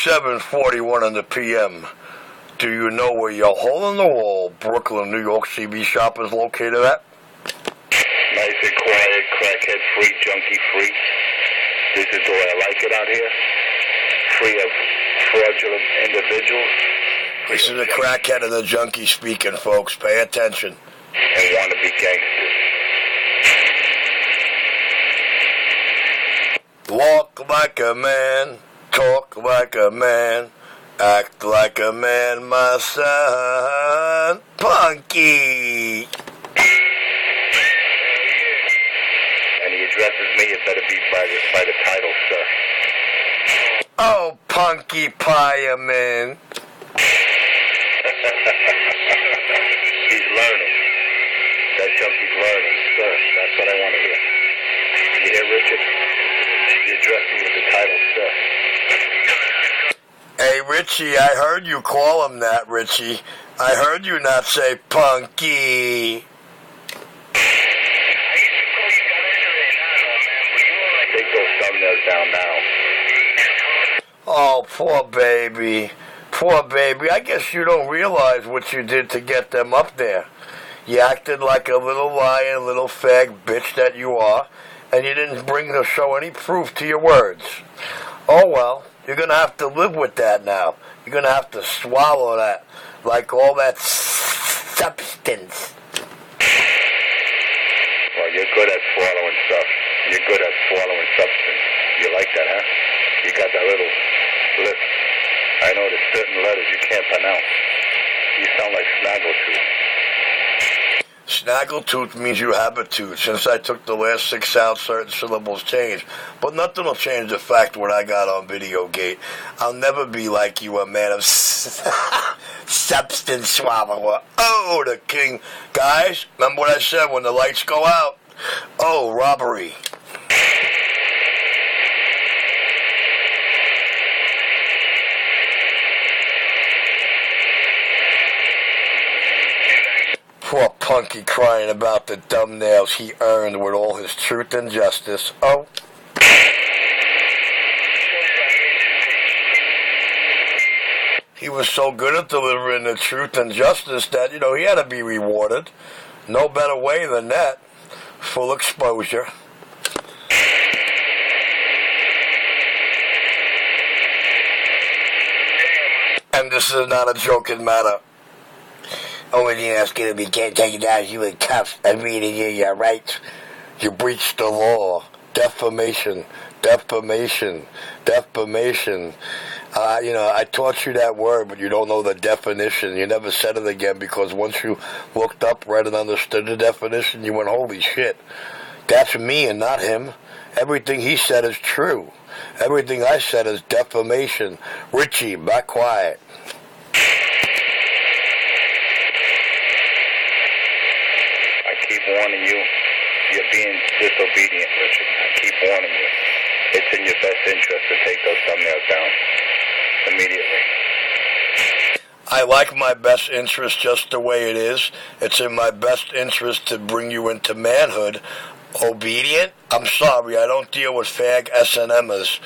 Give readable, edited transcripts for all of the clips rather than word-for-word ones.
7:41 in the p.m. Do you know where your hole-in-the-wall Brooklyn, New York CB shop is located at? Nice and quiet, crackhead free, junkie free. This is the way I like it out here. Free of fraudulent individuals. This is the crackhead and the junkie speaking, folks. Pay attention. And wannabe gangsters. Walk like a man, talk like a man, act like a man, my son. Punky! And he addresses me, it better be by the title, sir. Oh, Punky Pieman. He's learning. That junkie's learning, sir. That's what I want to hear. You hear, Richard? You address me with the title, sir. Hey, Richie, I heard you call him that, Richie. I heard you not say Punky. Take those thumbnails down now. Oh, poor baby. Poor baby. I guess you don't realize what you did to get them up there. You acted like a little lying, little fag bitch that you are, and you didn't bring to show any proof to your words. Oh, well, you're going to have to live with that now. You're going to have to swallow that, like all that substance. Well, you're good at swallowing stuff. You're good at swallowing substance. You like that, huh? You got that little lip. I know there's certain letters you can't pronounce. You sound like Snaggletooth. Snaggletooth means you have a tooth. Since I took the last 6 out, certain syllables change. But nothing will change the fact what I got on Videogate. I'll never be like you, a man of substance swallower. Oh, the king. Guys, remember what I said when the lights go out? Oh, robbery. Poor Punky crying about the thumbnails he earned with all his truth and justice. Oh. He was so good at delivering the truth and justice that, he had to be rewarded. No better way than that. Full exposure. And this is not a joking matter. Only thing that's going to be taken down is you in cuffs. I mean, your rights. You breached the law. Defamation. Defamation. Defamation. I taught you that word, but you don't know the definition. You never said it again because once you looked up, read, and understood the definition, you went, holy shit. That's me and not him. Everything he said is true. Everything I said is defamation. Richie, back quiet. Warning you, you're being disobedient, Richard. I keep warning you. It's in your best interest to take those thumbnails down immediately. I like my best interest just the way it is. It's in my best interest to bring you into manhood. Obedient? I'm sorry, I don't deal with fag S&Mers.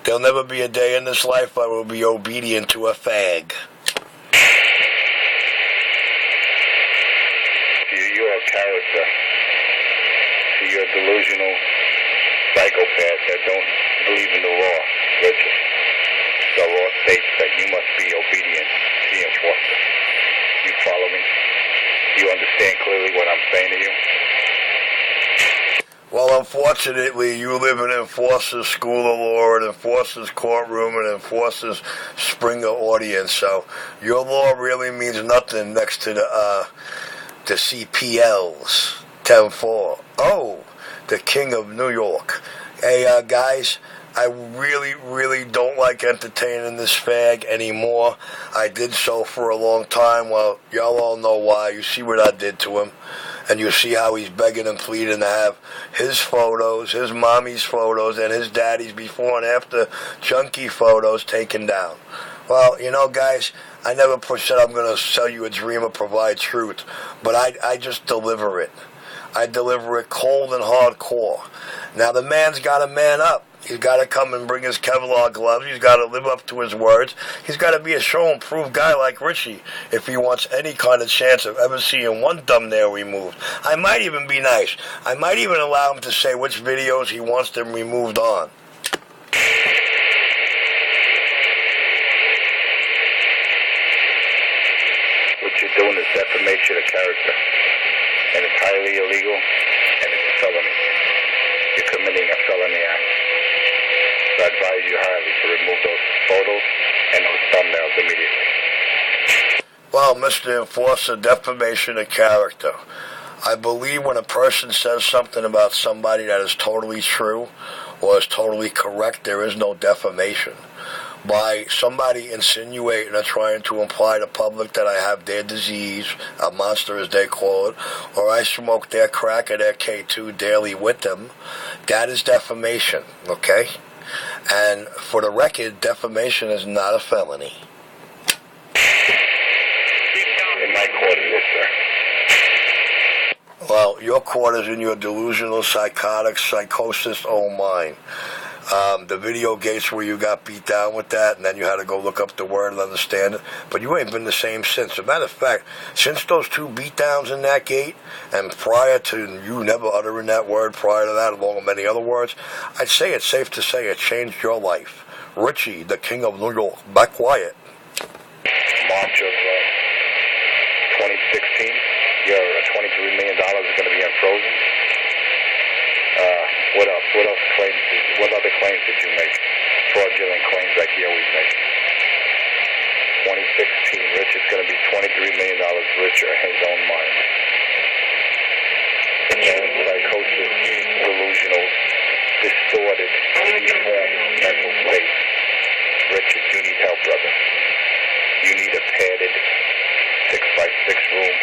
There'll never be a day in this life I will be obedient to a fag. You're a character. You're a delusional psychopath that don't believe in the law, Richard. The law states that you must be obedient to the enforcer. You follow me? You understand clearly what I'm saying to you? Well, unfortunately, you live in Enforcer's School of Law and Enforcer's Courtroom and Enforcer's Springer audience, so your law really means nothing next to the CPLs. 10-4. Oh, the King of New York. Hey, guys, I really, really don't like entertaining this fag anymore. I did so for a long time. Well, y'all all know why. You see what I did to him. And you see how he's begging and pleading to have his photos, his mommy's photos, and his daddy's before and after junkie photos taken down. Well, guys, I never said I'm going to sell you a dream or provide truth, but I just deliver it. I deliver it cold and hardcore. Now, the man's got to man up. He's got to come and bring his Kevlar gloves. He's got to live up to his words. He's got to be a show-and-prove guy like Richie if he wants any kind of chance of ever seeing one thumbnail removed. I might even be nice. I might even allow him to say which videos he wants them removed on. What you're doing is defamation of character, and it's highly illegal, and it's a felony. You're committing a felony act. So I advise you highly to remove those photos and those thumbnails immediately. Well, Mr. Enforcer, defamation of character. I believe when a person says something about somebody that is totally true or is totally correct, there is no defamation. By somebody insinuating or trying to imply to the public that I have their disease, a monster as they call it, or I smoke their crack or their K2 daily with them, that is defamation, okay? And for the record, defamation is not a felony. In my court, yes, sir. Well, your court is in your delusional, psychotic, psychosis own mind. The video gates where you got beat down with that, and then you had to go look up the word and understand it. But you ain't been the same since. As a matter of fact, since those 2 beatdowns in that gate, and prior to you never uttering that word, prior to that, along with many other words, I'd say it's safe to say it changed your life. Richie, the king of New York, back quiet. March of 2016, your $23 million is going to be unfrozen. What else? What other claims did you make? Fraudulent claims like you always make. 2016, Rich is going to be $23 million richer in his own mind. And psychosis, delusional, distorted, deformed mental state. Richard, you need help, brother. You need a padded 6x6 room,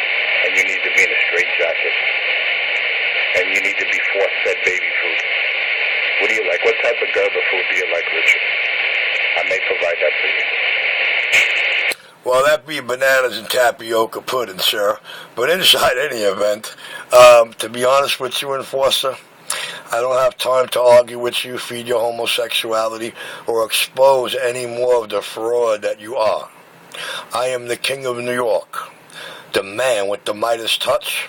and you need to be in a straitjacket. And you need to be force-fed baby food. What do you like? What type of Gerber food do you like, Richard? I may provide that for you. Well, that'd be bananas and tapioca pudding, sir. But inside any event, to be honest with you, Enforcer, I don't have time to argue with you, feed your homosexuality, or expose any more of the fraud that you are. I am the king of New York, the man with the Midas touch,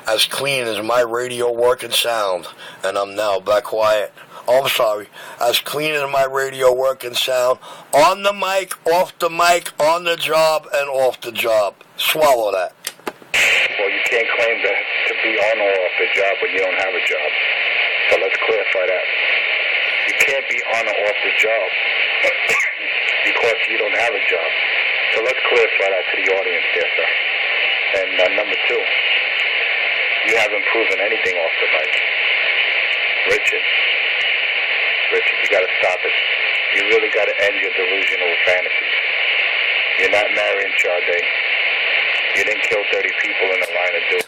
as clean as my radio work and sound, and I'm now back quiet. Oh, I'm sorry. As clean as my radio work and sound, on the mic, off the mic, on the job, and off the job. Swallow that. Well, you can't claim to be on or off the job when you don't have a job. So let's clarify that. You can't be on or off the job because you don't have a job. So let's clarify that to the audience there, sir. And number 2, you haven't proven anything off the mic. Richard, you got to stop it. You really got to end your delusional fantasies. You're not marrying Sade. You didn't kill 30 people in the line of duty.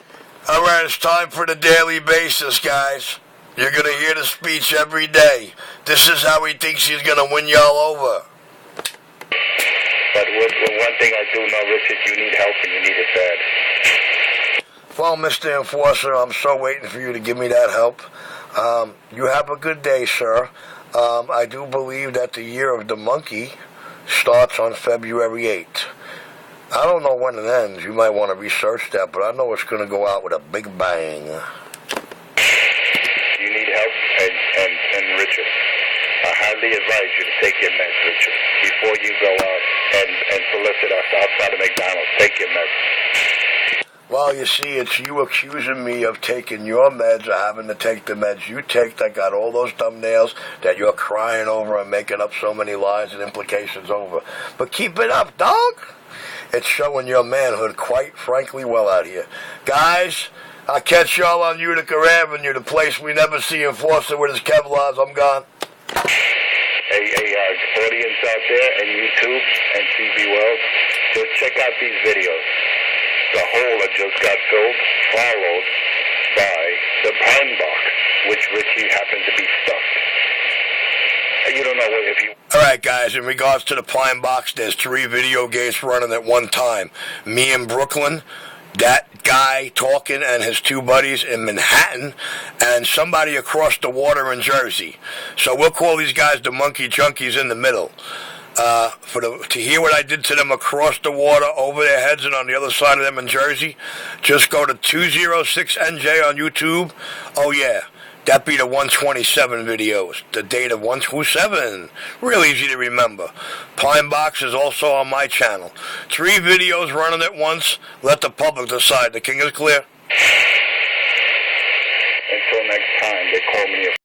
All right, it's time for the daily basis, guys. You're going to hear the speech every day. This is how he thinks he's going to win y'all over. But one thing I do know, Richard, you need help and you need it bad. Well, Mr. Enforcer, I'm so waiting for you to give me that help. You have a good day, sir. I do believe that the year of the monkey starts on February 8th. I don't know when it ends. You might want to research that, but I know it's going to go out with a big bang. You need help, and Richard, I highly advise you to take your meds, Richard. Before you go out and solicit us outside of McDonald's, take your meds. Well, you see, it's you accusing me of taking your meds or having to take the meds you take that got all those thumbnails that you're crying over and making up so many lies and implications over. But keep it up, dog. It's showing your manhood quite frankly well out here. Guys, I'll catch y'all on Utica Avenue, the place we never see Enforcer with his Kevlars. I'm gone. Hey, audience out there and YouTube and TV World, just check out these videos. The hole that just got filled, followed by the pine box, which Richie happens to be stuffed. You don't know what if you... All right, guys, in regards to the pine box, there's 3 video gates running at one time. Me in Brooklyn, that guy talking and his two buddies in Manhattan and somebody across the water in Jersey. So we'll call these guys the monkey junkies in the middle. To hear what I did to them across the water, over their heads, and on the other side of them in Jersey, just go to 206NJ on YouTube. Oh yeah, that be the 127 videos. The date of 127. Real easy to remember. Pine Box is also on my channel. 3 videos running at once. Let the public decide. The king is clear. Until next time, they call me a